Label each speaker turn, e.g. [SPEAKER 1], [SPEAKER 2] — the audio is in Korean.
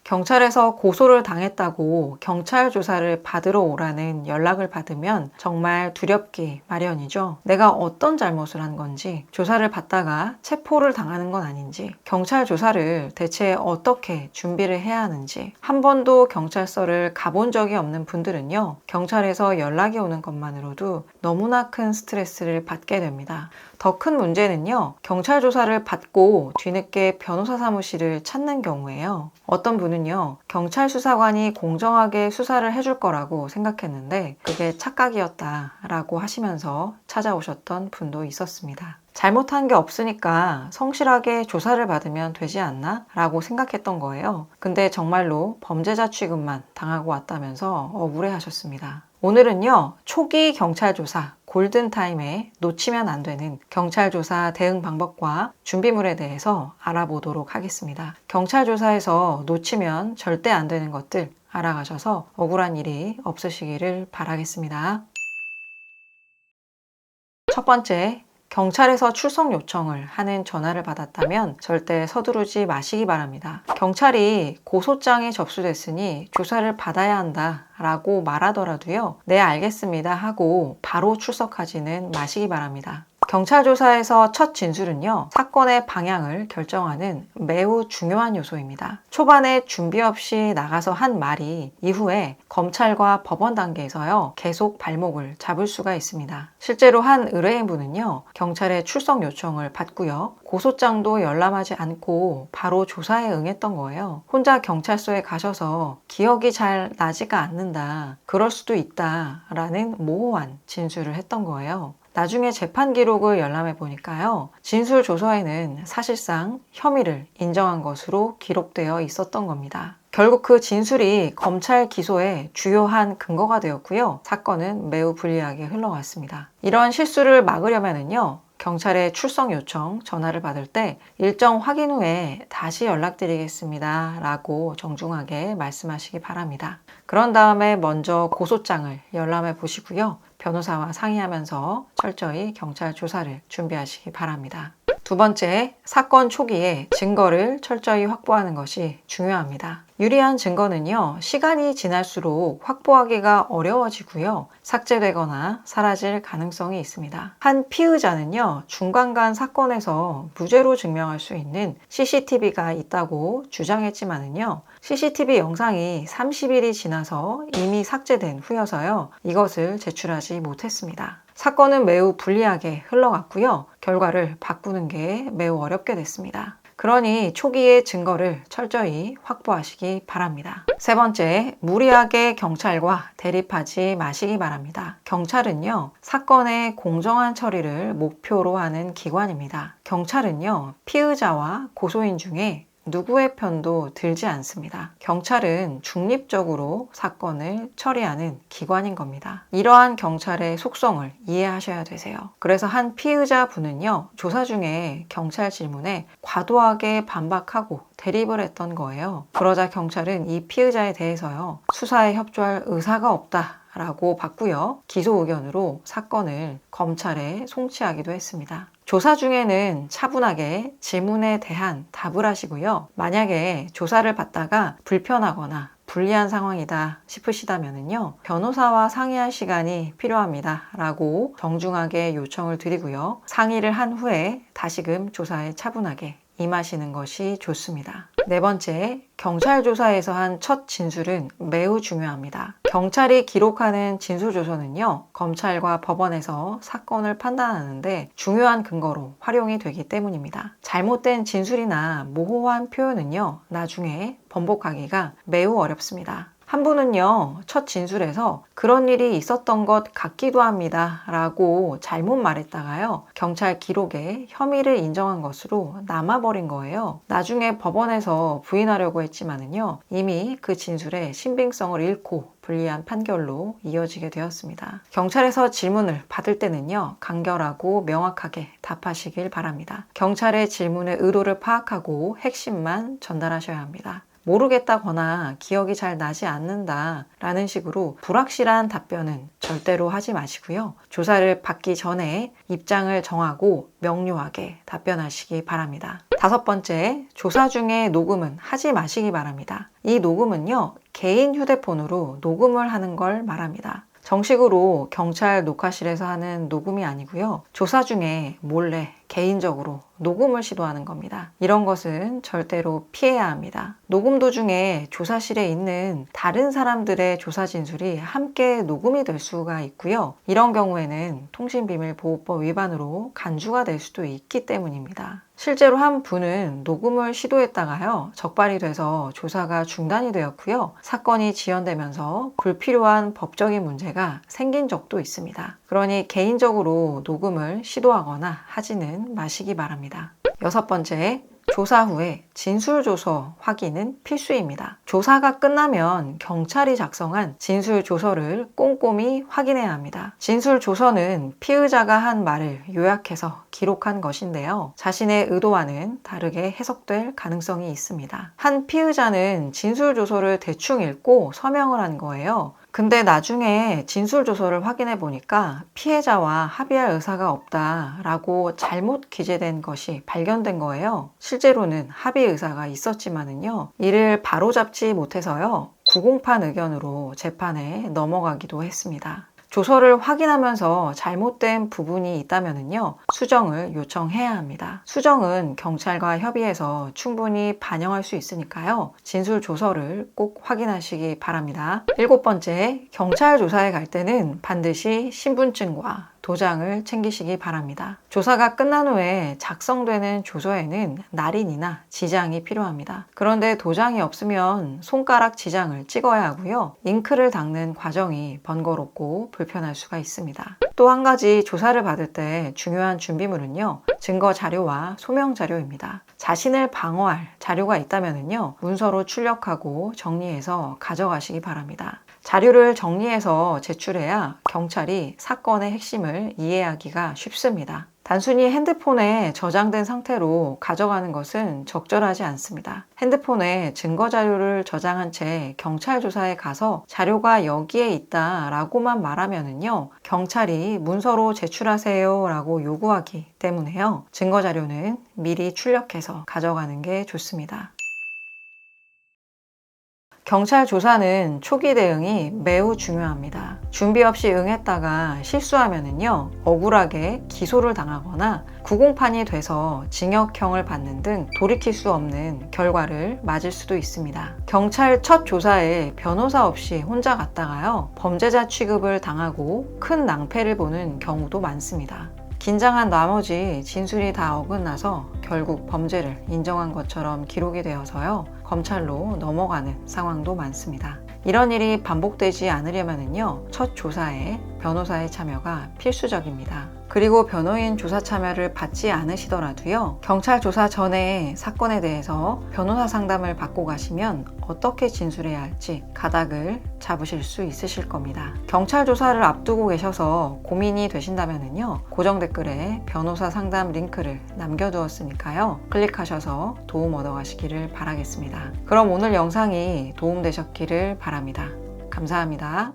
[SPEAKER 1] 경찰에서 고소를 당했다고 경찰 조사를 받으러 오라는 연락을 받으면 정말 두렵기 마련이죠. 내가 어떤 잘못을 한 건지, 조사를 받다가 체포를 당하는 건 아닌지, 경찰 조사를 대체 어떻게 준비를 해야 하는지, 한 번도 경찰서를 가본 적이 없는 분들은요, 경찰에서 연락이 오는 것만으로도 너무나 큰 스트레스를 받게 됩니다. 더 큰 문제는요, 경찰 조사를 받고 뒤늦게 변호사 사무실을 찾는 경우예요. 어떤 분은요, 경찰 수사관이 공정하게 수사를 해줄 거라고 생각했는데 그게 착각이었다라고 하시면서 찾아오셨던 분도 있었습니다. 잘못한 게 없으니까 성실하게 조사를 받으면 되지 않나? 라고 생각했던 거예요. 근데 정말로 범죄자 취급만 당하고 왔다면서 억울해 하셨습니다. 오늘은요, 초기 경찰 조사 골든타임에 놓치면 안 되는 경찰 조사 대응 방법과 준비물에 대해서 알아보도록 하겠습니다. 경찰 조사에서 놓치면 절대 안 되는 것들 알아가셔서 억울한 일이 없으시기를 바라겠습니다. 첫 번째, 경찰에서 출석 요청을 하는 전화를 받았다면 절대 서두르지 마시기 바랍니다. 경찰이 고소장이 접수됐으니 조사를 받아야 한다 라고 말하더라도요, 네 알겠습니다 하고 바로 출석하지는 마시기 바랍니다. 경찰 조사에서 첫 진술은요, 사건의 방향을 결정하는 매우 중요한 요소입니다. 초반에 준비 없이 나가서 한 말이 이후에 검찰과 법원 단계에서요, 계속 발목을 잡을 수가 있습니다. 실제로 한 의뢰인분은요, 경찰의 출석 요청을 받고요, 고소장도 열람하지 않고 바로 조사에 응했던 거예요. 혼자 경찰서에 가셔서 기억이 잘 나지가 않는다, 그럴 수도 있다 라는 모호한 진술을 했던 거예요. 나중에 재판 기록을 열람해 보니까요, 진술 조서에는 사실상 혐의를 인정한 것으로 기록되어 있었던 겁니다. 결국 그 진술이 검찰 기소의 주요한 근거가 되었고요, 사건은 매우 불리하게 흘러갔습니다. 이런 실수를 막으려면요, 경찰의 출석 요청 전화를 받을 때 일정 확인 후에 다시 연락드리겠습니다 라고 정중하게 말씀하시기 바랍니다. 그런 다음에 먼저 고소장을 열람해 보시고요, 변호사와 상의하면서 철저히 경찰 조사를 준비하시기 바랍니다. 두 번째, 사건 초기에 증거를 철저히 확보하는 것이 중요합니다. 유리한 증거는요, 시간이 지날수록 확보하기가 어려워지고요, 삭제되거나 사라질 가능성이 있습니다. 한 피의자는요, 중간간 사건에서 무죄로 증명할 수 있는 CCTV가 있다고 주장했지만은요, CCTV 영상이 30일이 지나서 이미 삭제된 후여서요, 이것을 제출하지 못했습니다. 사건은 매우 불리하게 흘러갔고요, 결과를 바꾸는 게 매우 어렵게 됐습니다. 그러니 초기에 증거를 철저히 확보하시기 바랍니다. 세 번째, 무리하게 경찰과 대립하지 마시기 바랍니다. 경찰은요, 사건의 공정한 처리를 목표로 하는 기관입니다. 경찰은요, 피의자와 고소인 중에 누구의 편도 들지 않습니다. 경찰은 중립적으로 사건을 처리하는 기관인 겁니다. 이러한 경찰의 속성을 이해하셔야 되세요. 그래서 한 피의자 분은요, 조사 중에 경찰 질문에 과도하게 반박하고 대립을 했던 거예요. 그러자 경찰은 이 피의자에 대해서요, 수사에 협조할 의사가 없다 라고 봤고요, 기소 의견으로 사건을 검찰에 송치하기도 했습니다. 조사 중에는 차분하게 질문에 대한 답을 하시고요, 만약에 조사를 받다가 불편하거나 불리한 상황이다 싶으시다면요, 변호사와 상의할 시간이 필요합니다 라고 정중하게 요청을 드리고요, 상의를 한 후에 다시금 조사에 차분하게 임하시는 것이 좋습니다. 네 번째, 경찰 조사에서 한 첫 진술은 매우 중요합니다. 경찰이 기록하는 진술 조서는요, 검찰과 법원에서 사건을 판단하는데 중요한 근거로 활용이 되기 때문입니다. 잘못된 진술이나 모호한 표현은요, 나중에 번복하기가 매우 어렵습니다. 한 분은요, 첫 진술에서 그런 일이 있었던 것 같기도 합니다 라고 잘못 말했다가요, 경찰 기록에 혐의를 인정한 것으로 남아버린 거예요. 나중에 법원에서 부인하려고 했지만은요, 이미 그 진술의 신빙성을 잃고 불리한 판결로 이어지게 되었습니다. 경찰에서 질문을 받을 때는요, 간결하고 명확하게 답하시길 바랍니다. 경찰의 질문의 의도를 파악하고 핵심만 전달하셔야 합니다. 모르겠다거나 기억이 잘 나지 않는다 라는 식으로 불확실한 답변은 절대로 하지 마시고요, 조사를 받기 전에 입장을 정하고 명료하게 답변하시기 바랍니다. 5번째, 조사 중에 녹음은 하지 마시기 바랍니다. 이 녹음은요, 개인 휴대폰으로 녹음을 하는 걸 말합니다. 정식으로 경찰 녹화실에서 하는 녹음이 아니고요. 조사 중에 몰래 개인적으로 녹음을 시도하는 겁니다. 이런 것은 절대로 피해야 합니다. 녹음 도중에 조사실에 있는 다른 사람들의 조사 진술이 함께 녹음이 될 수가 있고요. 이런 경우에는 통신비밀보호법 위반으로 간주가 될 수도 있기 때문입니다. 실제로 한 분은 녹음을 시도했다가요, 적발이 돼서 조사가 중단이 되었고요. 사건이 지연되면서 불필요한 법적인 문제가 생긴 적도 있습니다. 그러니 개인적으로 녹음을 시도하거나 하지는 마시기 바랍니다. 6번째, 조사 후에 진술조서 확인은 필수입니다. 조사가 끝나면 경찰이 작성한 진술조서를 꼼꼼히 확인해야 합니다. 진술조서는 피의자가 한 말을 요약해서 기록한 것인데요. 자신의 의도와는 다르게 해석될 가능성이 있습니다. 한 피의자는 진술조서를 대충 읽고 서명을 한 거예요. 근데 나중에 진술조서를 확인해 보니까 피해자와 합의할 의사가 없다라고 잘못 기재된 것이 발견된 거예요. 실제로는 합의 의사가 있었지만은요, 이를 바로잡지 못해서요, 구공판 의견으로 재판에 넘어가기도 했습니다. 조서를 확인하면서 잘못된 부분이 있다면요, 수정을 요청해야 합니다. 수정은 경찰과 협의해서 충분히 반영할 수 있으니까요, 진술 조서를 꼭 확인하시기 바랍니다. 7번째, 경찰 조사에 갈 때는 반드시 신분증과 도장을 챙기시기 바랍니다. 조사가 끝난 후에 작성되는 조서에는 날인이나 지장이 필요합니다. 그런데 도장이 없으면 손가락 지장을 찍어야 하고요. 잉크를 닦는 과정이 번거롭고 불편할 수가 있습니다. 또 한 가지 조사를 받을 때 중요한 준비물은요, 증거 자료와 소명 자료입니다. 자신을 방어할 자료가 있다면요, 문서로 출력하고 정리해서 가져가시기 바랍니다. 자료를 정리해서 제출해야 경찰이 사건의 핵심을 이해하기가 쉽습니다. 단순히 핸드폰에 저장된 상태로 가져가는 것은 적절하지 않습니다. 핸드폰에 증거 자료를 저장한 채 경찰 조사에 가서 자료가 여기에 있다라고만 말하면은요, 경찰이 문서로 제출하세요 라고 요구하기 때문에요, 증거 자료는 미리 출력해서 가져가는 게 좋습니다. 경찰 조사는 초기 대응이 매우 중요합니다. 준비 없이 응했다가 실수하면은요, 억울하게 기소를 당하거나 구공판이 돼서 징역형을 받는 등 돌이킬 수 없는 결과를 맞을 수도 있습니다. 경찰 첫 조사에 변호사 없이 혼자 갔다가요, 범죄자 취급을 당하고 큰 낭패를 보는 경우도 많습니다. 긴장한 나머지 진술이 다 어긋나서 결국 범죄를 인정한 것처럼 기록이 되어서요, 검찰로 넘어가는 상황도 많습니다. 이런 일이 반복되지 않으려면요, 첫 조사에 변호사의 참여가 필수적입니다. 그리고 변호인 조사 참여를 받지 않으시더라도요, 경찰 조사 전에 사건에 대해서 변호사 상담을 받고 가시면 어떻게 진술해야 할지 가닥을 잡으실 수 있으실 겁니다. 경찰 조사를 앞두고 계셔서 고민이 되신다면요, 고정 댓글에 변호사 상담 링크를 남겨두었으니까요, 클릭하셔서 도움 얻어가시기를 바라겠습니다. 그럼 오늘 영상이 도움되셨기를 바랍니다. 감사합니다.